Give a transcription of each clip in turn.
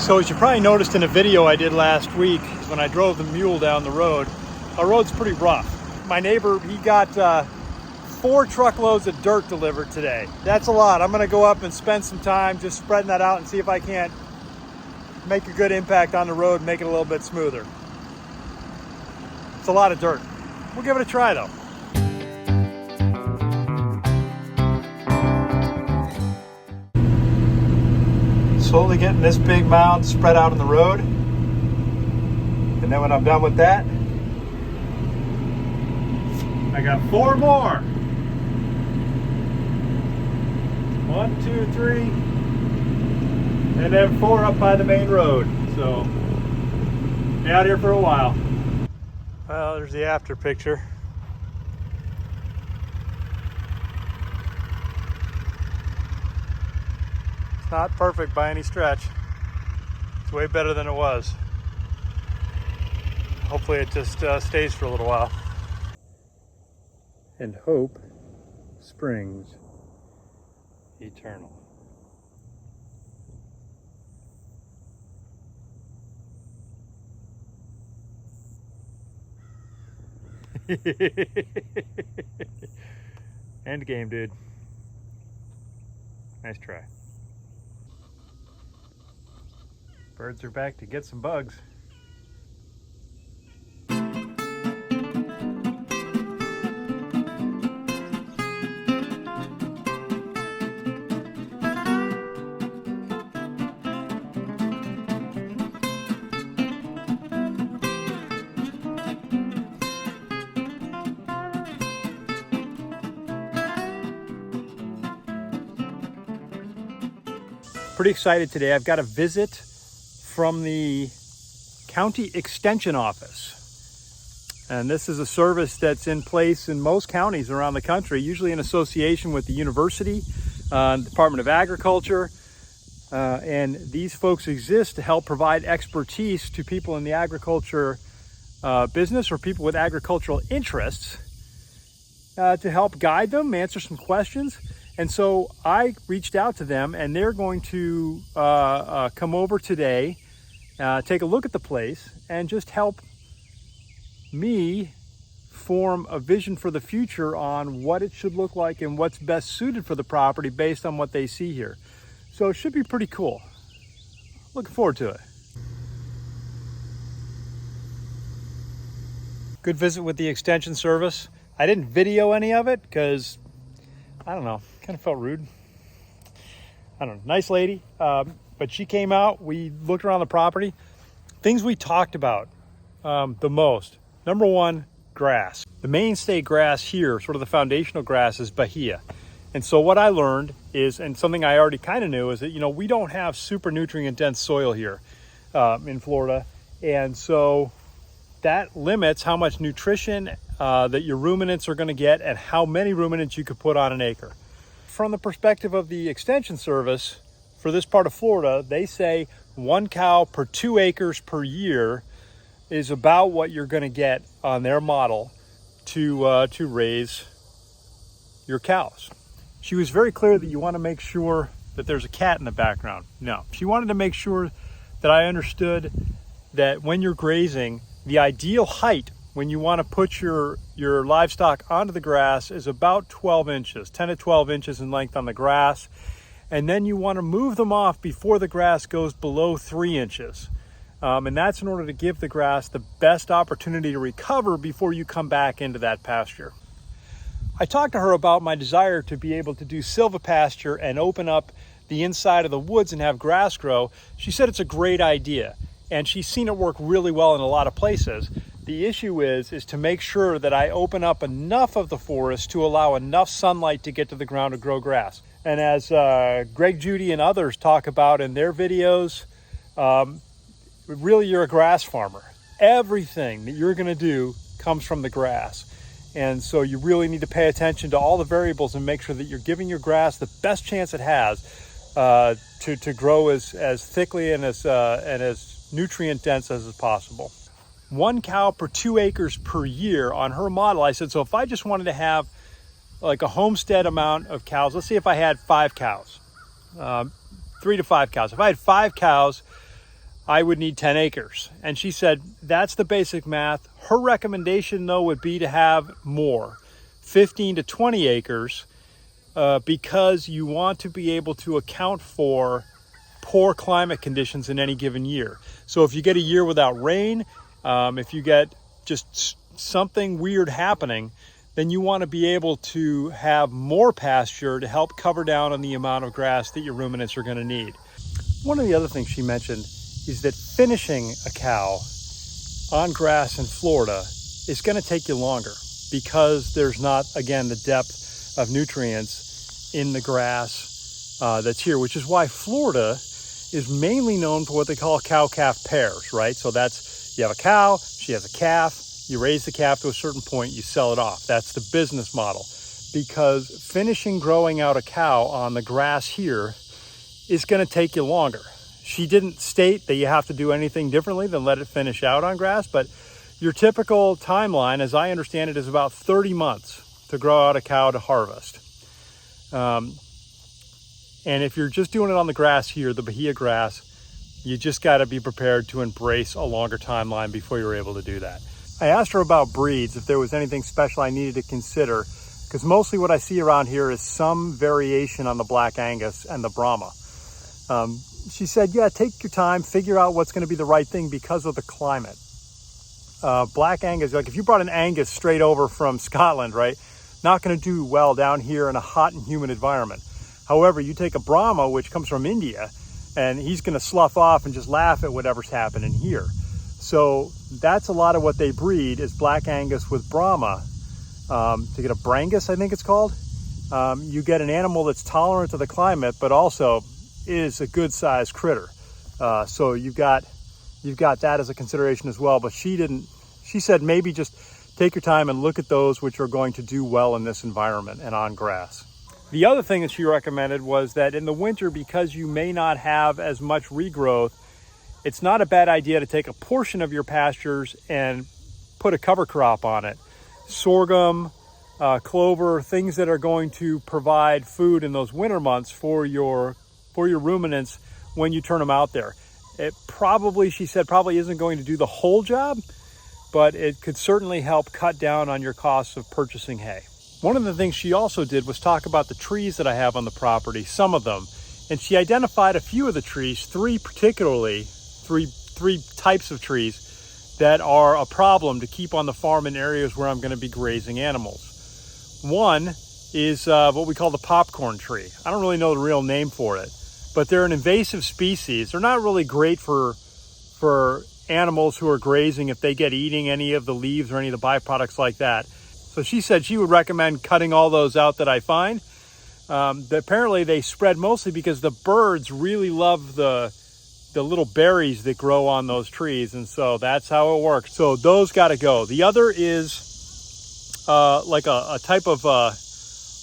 So as you probably noticed in a video I did last week, when I drove the mule down the road, our road's pretty rough. My neighbor, he got 4 truckloads of dirt delivered today. That's a lot. I'm gonna go up and spend some time just spreading that out and see if I can't make a good impact on the road and make it a little bit smoother. It's a lot of dirt. We'll give it a try though. Slowly getting this big mound spread out on the road. And then when I'm done with that, I got 4 more. 1, 2, 3, and then 4 up by the main road. So, be out here for a while. Well, there's the after picture. It's not perfect by any stretch. It's way better than it was. Hopefully it just stays for a little while. And hope springs eternal. End game, dude. Nice try. Birds are back to get some bugs. Pretty excited today. I've got a visit from the County Extension Office. And this is a service that's in place in most counties around the country, usually in association with the university, Department of Agriculture. And these folks exist to help provide expertise to people in the agriculture business or people with agricultural interests to help guide them, answer some questions. And so I reached out to them, and they're going to come over today, take a look at the place, and just help me form a vision for the future on what it should look like and what's best suited for the property based on what they see here. So it should be pretty cool. Looking forward to it. Good visit with the Extension Service. I didn't video any of it because, I don't know, kind of felt rude. I don't know, nice lady, but she came out, we looked around the property. Things we talked about the most. Number 1, grass. The mainstay grass here, sort of the foundational grass, is Bahia. And so what I learned is, and something I already kind of knew, is that, we don't have super nutrient dense soil here in Florida. And so that limits how much nutrition that your ruminants are going to get and how many ruminants you could put on an acre. From the perspective of the Extension Service, for this part of Florida, they say 1 cow per 2 acres per year is about what you're going to get on their model to raise your cows. She was very clear that you want to make sure that there's a cat in the background. No, she wanted to make sure that I understood that when you're grazing, the ideal height when you want to put your livestock onto the grass is about 12 inches, 10 to 12 inches in length on the grass. And then you want to move them off before the grass goes below 3 inches. And that's in order to give the grass the best opportunity to recover before you come back into that pasture. I talked to her about my desire to be able to do silvopasture and open up the inside of the woods and have grass grow. She said it's a great idea, and she's seen it work really well in a lot of places. The issue is to make sure that I open up enough of the forest to allow enough sunlight to get to the ground to grow grass. And as Greg, Judy, and others talk about in their videos, really you're a grass farmer. Everything that you're going to do comes from the grass. And so you really need to pay attention to all the variables and make sure that you're giving your grass the best chance it has to grow as thickly and as nutrient dense as is possible. 1 cow per 2 acres per year on her model. I said, so if I just wanted to have like a homestead amount of cows, let's say if I had 5 cows, 3 to 5 cows. If I had 5 cows, I would need 10 acres. And she said, that's the basic math. Her recommendation though would be to have more, 15 to 20 acres, because you want to be able to account for poor climate conditions in any given year. So if you get a year without rain, if you get just something weird happening, then you want to be able to have more pasture to help cover down on the amount of grass that your ruminants are going to need. One of the other things she mentioned is that finishing a cow on grass in Florida is going to take you longer because there's not, again, the depth of nutrients in the grass that's here, which is why Florida is mainly known for what they call cow-calf pairs, right? So that's, you have a cow, she has a calf, you raise the calf to a certain point, you sell it off. That's the business model. Because finishing growing out a cow on the grass here is going to take you longer. She didn't state that you have to do anything differently than let it finish out on grass, but your typical timeline, as I understand it, is about 30 months to grow out a cow to harvest. And if you're just doing it on the grass here, the Bahia grass, you just got to be prepared to embrace a longer timeline before you're able to do that. I asked her about breeds, if there was anything special I needed to consider, because mostly what I see around here is some variation on the Black Angus and the Brahma. She said, yeah, take your time, figure out what's going to be the right thing because of the climate. Black Angus, like if you brought an Angus straight over from Scotland, right, not going to do well down here in a hot and humid environment. However, you take a Brahma, which comes from India, and he's going to slough off and just laugh at whatever's happening here. So that's a lot of what they breed is Black Angus with Brahma. To get a Brangus, I think it's called. You get an animal that's tolerant to the climate, but also is a good sized critter. So you've got that as a consideration as well. But she said maybe just take your time and look at those which are going to do well in this environment and on grass. The other thing that she recommended was that in the winter, because you may not have as much regrowth, it's not a bad idea to take a portion of your pastures and put a cover crop on it. Sorghum, clover, things that are going to provide food in those winter months for your ruminants when you turn them out there. It probably, she said, probably isn't going to do the whole job, but it could certainly help cut down on your costs of purchasing hay. One of the things she also did was talk about the trees that I have on the property, some of them. And she identified a few of the trees, three types of trees that are a problem to keep on the farm in areas where I'm going to be grazing animals. One is what we call the popcorn tree. I don't really know the real name for it, but they're an invasive species. They're not really great for animals who are grazing if they get eating any of the leaves or any of the byproducts like that. So she said she would recommend cutting all those out that I find. Apparently they spread mostly because the birds really love the little berries that grow on those trees, and so that's how it works. So those got to go. The other is like a type of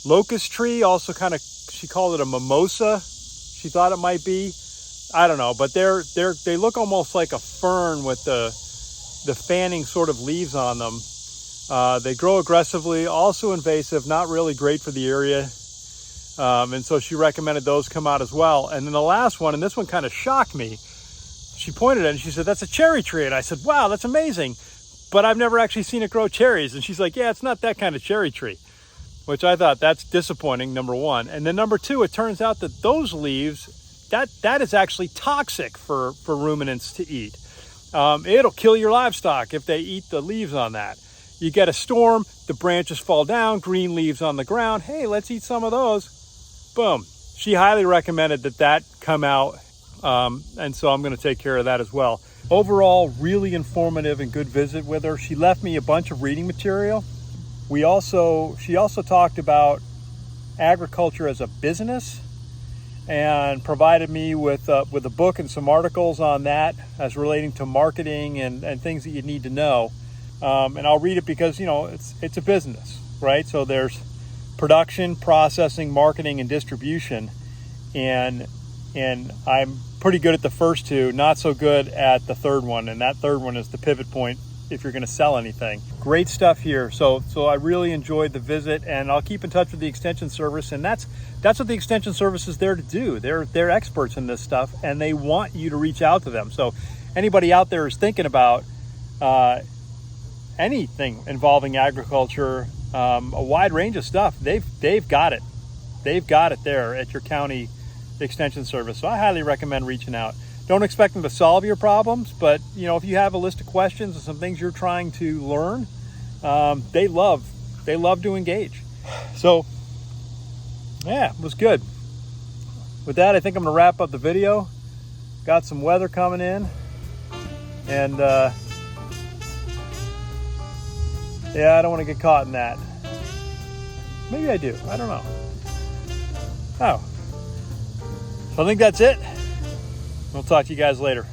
locust tree, also kind of, she called it a mimosa. She thought it might be, I don't know, but they look almost like a fern with the fanning sort of leaves on them. They grow aggressively, also invasive, not really great for the area. And so she recommended those come out as well. And then the last one, and this one kind of shocked me, she pointed at it and she said, that's a cherry tree. And I said, wow, that's amazing, but I've never actually seen it grow cherries. And she's like, yeah, it's not that kind of cherry tree, which I thought that's disappointing, number one. And then number two, it turns out that those leaves, that is actually toxic for ruminants to eat. It'll kill your livestock if they eat the leaves on that. You get a storm, the branches fall down, green leaves on the ground. Hey, let's eat some of those. Boom. She highly recommended that come out. And so I'm going to take care of that as well. Overall, really informative and good visit with her. She left me a bunch of reading material. She also talked about agriculture as a business and provided me with a book and some articles on that as relating to marketing and things that you need to know. And I'll read it because, it's a business, right? So there's production, processing, marketing, and distribution. And I'm pretty good at the first two, not so good at the third one. And that third one is the pivot point if you're going to sell anything. Great stuff here. So I really enjoyed the visit, and I'll keep in touch with the Extension Service. And that's what the Extension Service is there to do. They're experts in this stuff, and they want you to reach out to them. So anybody out there is thinking about anything involving agriculture, a wide range of stuff, they've got it. They've got it there at your county extension service. So I highly recommend reaching out. Don't expect them to solve your problems, but you know, if you have a list of questions and some things you're trying to learn, they love to engage. So yeah, it was good. With that, I think I'm gonna wrap up the video. Got some weather coming in, and yeah, I don't want to get caught in that. Maybe I do, I don't know. Oh, so I think that's it. We'll talk to you guys later.